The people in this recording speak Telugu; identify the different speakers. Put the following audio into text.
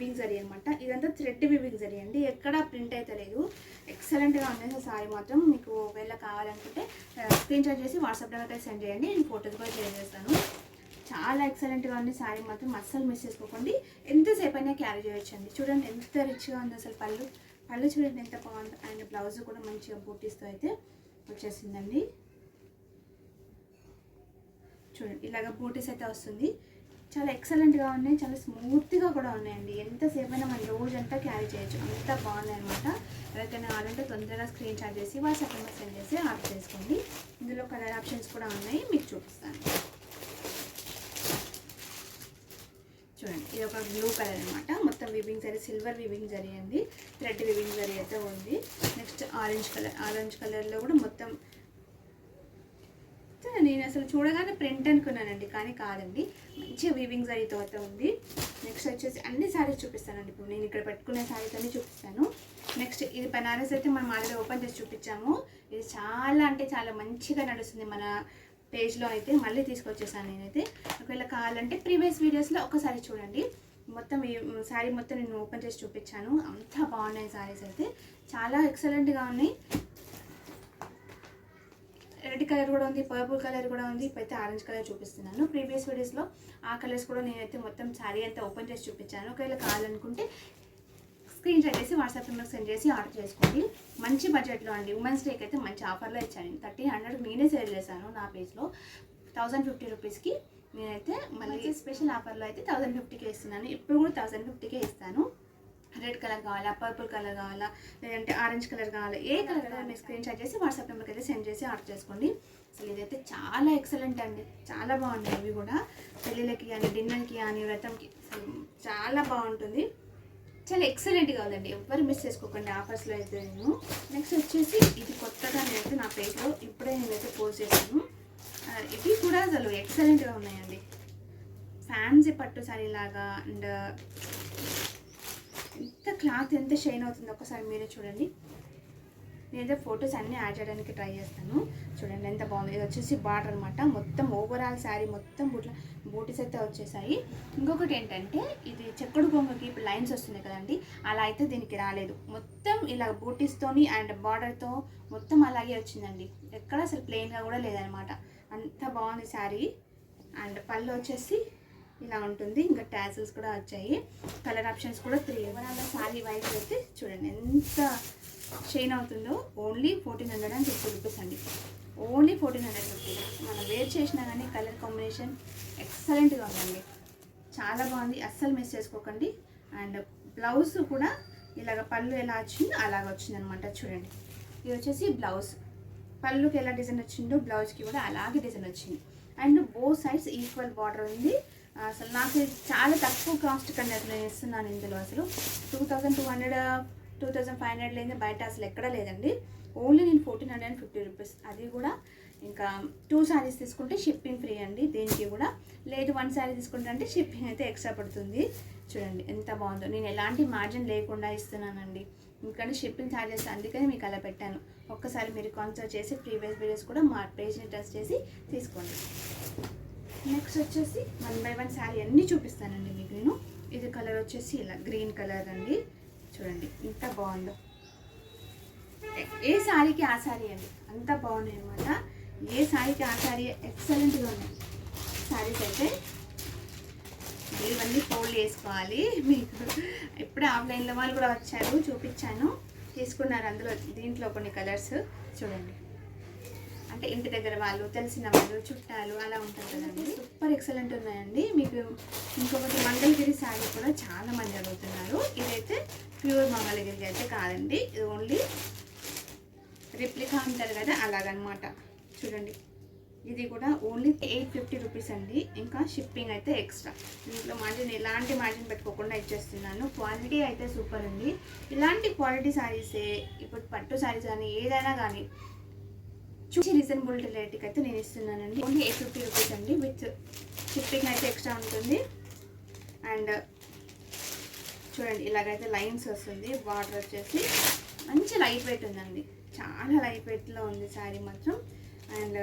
Speaker 1: వీవింగ్ జరీ అనమాట. ఇదంతా థ్రెడ్ వీవింగ్ జరీ అండి, ఎక్కడ ప్రింట్ అయితే లేదు. ఎక్సలెంట్గా ఉంది సారీ మాత్రం. మీకు ఒకవేళ కావాలనుకుంటే స్క్రీన్ షాట్ చేసి వాట్సాప్లో అయితే సెండ్ చేయండి, నేను ఫోటోస్ కూడా షేర్ చేస్తాను. చాలా ఎక్సలెంట్గా ఉంది సారీ మాత్రం, అస్సలు మిస్ చేసుకోకండి. ఎంతసేపు అయినా క్యారీ చేయొచ్చండి. చూడండి ఎంత రిచ్గా ఉంది అసలు. పళ్ళు చూడండి ఎంత బాగుంది. అండ్ బ్లౌజ్ కూడా మంచిగా బూటీస్తో అయితే వచ్చేసిందండి. చూడండి ఇలాగ బూటీస్ అయితే వస్తుంది. చాలా ఎక్సలెంట్గా ఉన్నాయి, చాలా స్మూత్గా కూడా ఉన్నాయండి. ఎంతసేపు అయినా మనం రోజంతా క్యారీ చేయొచ్చు, అంత బాగున్నాయి అనమాట. ఎవరికైనా కావాలంటే తొందరగా స్క్రీన్ షాట్ చేసి వాట్సాప్ నెంబర్ సెండ్ చేసి ఆర్డర్ చేసుకోండి. ఇందులో కలర్ ఆప్షన్స్ కూడా ఉన్నాయి, మీకు చూపిస్తాను. చూడండి ఇది ఒక బ్లూ కలర్ అనమాట. మొత్తం weaving zari, silver weaving zari అండి, థ్రెడ్ వీవింగ్ జరీ అయితే ఉంది. నెక్స్ట్ ఆరెంజ్ కలర్లో కూడా మొత్తం, నేను అసలు చూడగానే ప్రింట్ అనుకున్నానండి, కానీ కాదండి, మంచిగా వీవింగ్ జరీతో అయితే ఉంది. నెక్స్ట్ వచ్చేసి అన్ని శారీస్ చూపిస్తానండి. ఇప్పుడు నేను ఇక్కడ పెట్టుకునే శారీస్ అన్ని చూపిస్తాను. నెక్స్ట్ ఇది బనారస్ అయితే మనం ఆల్రెడీ ఓపెన్ చేసి చూపించాము. ఇది చాలా అంటే చాలా మంచిగా నడుస్తుంది మన పేజ్లో అయితే. మళ్ళీ తీసుకొచ్చేసాను నేనైతే. ఒకవేళ కావాలంటే ప్రీవియస్ వీడియోస్లో ఒకసారి చూడండి. మొత్తం ఈ శారీ మొత్తం నేను ఓపెన్ చేసి చూపించాను. అంతా బాగున్నాయి శారీస్ అయితే, చాలా ఎక్సలెంట్గా ఉన్నాయి. రెడ్ కలర్ కూడా ఉంది, పర్పుల్ కలర్ కూడా ఉంది. ఇప్పుడైతే ఆరెంజ్ కలర్ చూపిస్తున్నాను. ప్రీవియస్ వీడియోస్లో ఆ కలర్స్ కూడా నేనైతే మొత్తం శారీ అంతా ఓపెన్ చేసి చూపించాను. ఒకవేళ కావాలనుకుంటే స్క్రీన్ షాట్ చేసి వాట్సాప్ నెంబర్కి సెండ్ చేసి ఆర్డర్ చేసుకోండి. మంచి బడ్జెట్లో అండి. ఉమెన్స్ డేకి అయితే మంచి ఆఫర్లో ఇచ్చాను. 1300 నేనే సేల్ చేశాను నా పేజ్లో. 1050 రూపీస్కి నేనైతే మళ్ళీ స్పెషల్ ఆఫర్లో అయితే 1050కే ఇస్తున్నాను. ఇప్పుడు కూడా 1050కే ఇస్తాను. రెడ్ కలర్ కావాలా, పర్పుల్ కలర్ కావాలా, లేదంటే ఆరెంజ్ కలర్ కావాలా, ఏ కలర్ కావాలా మీరు స్క్రీన్ షాట్ చేసి వాట్సాప్ నెంబర్కి అయితే సెండ్ చేసి ఆర్డర్ చేసుకోండి. అసలు ఇదైతే చాలా ఎక్సలెంట్ అండి, చాలా బాగుంటాయి. ఇవి కూడా పెళ్ళిళ్ళకి కానీ, డిన్నర్కి కానీ, వ్రతంకి అసలు చాలా బాగుంటుంది. చాలా ఎక్సలెంట్గా ఉందండి, ఎవ్వరు మిస్ చేసుకోకండి ఆఫర్స్లో అయితే. నేను నెక్స్ట్ వచ్చేసి ఇది కొత్తగా నేనైతే నా పేజ్లో ఇప్పుడే నేనైతే పోస్ట్ చేశాను. ఇవి కూడా అసలు ఎక్సలెంట్గా ఉన్నాయండి. ఫ్యాన్సీ పట్టు సారీ లాగా. అండ్ ఎంత క్లాత్ ఎంత షైన్ అవుతుందో ఒకసారి మీరే చూడండి. నేనైతే ఫొటోస్ అన్నీ యాడ్ చేయడానికి ట్రై చేస్తాను. చూడండి ఎంత బాగుంది. ఇది వచ్చేసి బార్డర్ అనమాట. మొత్తం ఓవరాల్ శారీ మొత్తం బూటీస్ అయితే వచ్చేసాయి. ఇంకొకటి ఏంటంటే ఇది చెక్కడు కొంగకి ఇప్పుడు లైన్స్ వస్తున్నాయి కదండి, అలా అయితే దీనికి రాలేదు. మొత్తం ఇలా బూటీస్తోని అండ్ బార్డర్తో మొత్తం అలాగే వచ్చిందండి. ఎక్కడ అసలు ప్లెయిన్గా కూడా లేదనమాట. అంత బాగుంది శారీ. అండ్ పళ్ళు వచ్చేసి ఇలా ఉంటుంది. ఇంకా టాజిల్స్ కూడా వచ్చాయి. కలర్ ఆప్షన్స్ కూడా 3. ఓవరాల్ శారీ వైజ్ అయితే చూడండి ఎంత షైన్ అవుతుందో. ఓన్లీ 1450 రూపీస్ అండి, ఓన్లీ 1450. మనం వేర్ చేసినా కానీ కలర్ కాంబినేషన్ ఎక్సలెంట్గా ఉందండి, చాలా బాగుంది. అస్సలు మిస్ చేసుకోకండి. అండ్ బ్లౌజ్ కూడా ఇలాగ పళ్ళు ఎలా వచ్చిందో అలాగ వచ్చింది అనమాట. చూడండి ఇది వచ్చేసి బ్లౌజ్. పళ్ళుకి ఎలా డిజైన్ వచ్చిందో బ్లౌజ్కి కూడా అలాగే డిజైన్ వచ్చింది. And both sides equal border ఉంది. అసలు నాకు చాలా తక్కువ కాస్ట్ కన్నా నేను ఇస్తున్నాను. ఇందులో అసలు 2200 2500 లేని బయట అసలు ఎక్కడ లేదండి. ఓన్లీ నేను 1450 రూపీస్. అది కూడా ఇంకా 2 శారీస్ తీసుకుంటే షిప్పింగ్ ఫ్రీ అండి. దీనికి కూడా లేదు 1 శారీ తీసుకుంటే అంటే షిప్పింగ్ అయితే ఎక్స్ట్రా పడుతుంది. చూడండి ఎంత బాగుందో. నేను ఎలాంటి మార్జిన్ లేకుండా ఇస్తున్నానండి, ఎందుకంటే షిప్పింగ్ ఛార్జెస్, అందుకని మీకు అలా పెట్టాను. ఒక్కసారి మీరు కన్సల్ట్ చేసి ప్రీవియస్ వీడియోస్ కూడా మా పేజ్ని టచ్ చేసి తీసుకోండి. నెక్స్ట్ వచ్చేసి 1 by 1 శారీ అన్నీ చూపిస్తానండి మీకు నేను. ఇది కలర్ వచ్చేసి ఇలా గ్రీన్ కలర్ అండి. చూడండి ఎంత బాగుందో. ఏ శారీకి ఆ శారీ అండి, అంత బాగున్నాయి అనమాట. ఏ శారీకి ఆ శారీ ఎక్సలెంట్గా ఉన్నాయి శారీస్ అయితే. ఇవన్నీ ఫోల్డ్ చేసుకోవాలి. మీకు ఎప్పుడు ఆఫ్లైన్లో వాళ్ళు కూడా వచ్చారు, చూపించాను, తీసుకున్నారు. అందులో దీంట్లో కొన్ని కలర్స్ చూడండి. అంటే ఇంటి దగ్గర వాళ్ళు, తెలిసిన వాళ్ళు, చుట్టాలు అలా ఉంటారు కదండి. సూపర్ ఎక్సలెంట్ ఉన్నాయండి. మీకు ఇంకొకటి మంగళగిరి శారీ కూడా చాలా మంది అడుగుతున్నారు. ఇదైతే ప్యూర్ మంగళగిరి అయితే కాదండి, ఇది ఓన్లీ రిప్లికా అంటారు కదా అలాగనమాట. చూడండి ఇది కూడా ఓన్లీ 850 రూపీస్ అండి. ఇంకా షిప్పింగ్ అయితే ఎక్స్ట్రా. దీంట్లో మార్జిన్ ఎలాంటి మార్జిన్ పెట్టుకోకుండా ఇచ్చేస్తున్నాను. క్వాలిటీ అయితే సూపర్ ఉంది. ఇలాంటి క్వాలిటీ శారీసే ఇప్పుడు పట్టు శారీస్ కానీ ఏదైనా కానీ చూసి రీజనబుల్ రేట్కి అయితే నేను ఇస్తున్నానండి. ఓన్లీ 850 రూపీస్ అండి. విత్ షిప్పింగ్ అయితే ఎక్స్ట్రా ఉంటుంది. అండ్ చూడండి ఇలాగైతే లైన్స్ వస్తుంది. బార్డర్ వచ్చేసి మంచి లైట్ వెయిట్ ఉందండి, చాలా లైట్ వెయిట్లో ఉంది శారీ మాత్రం. అండ్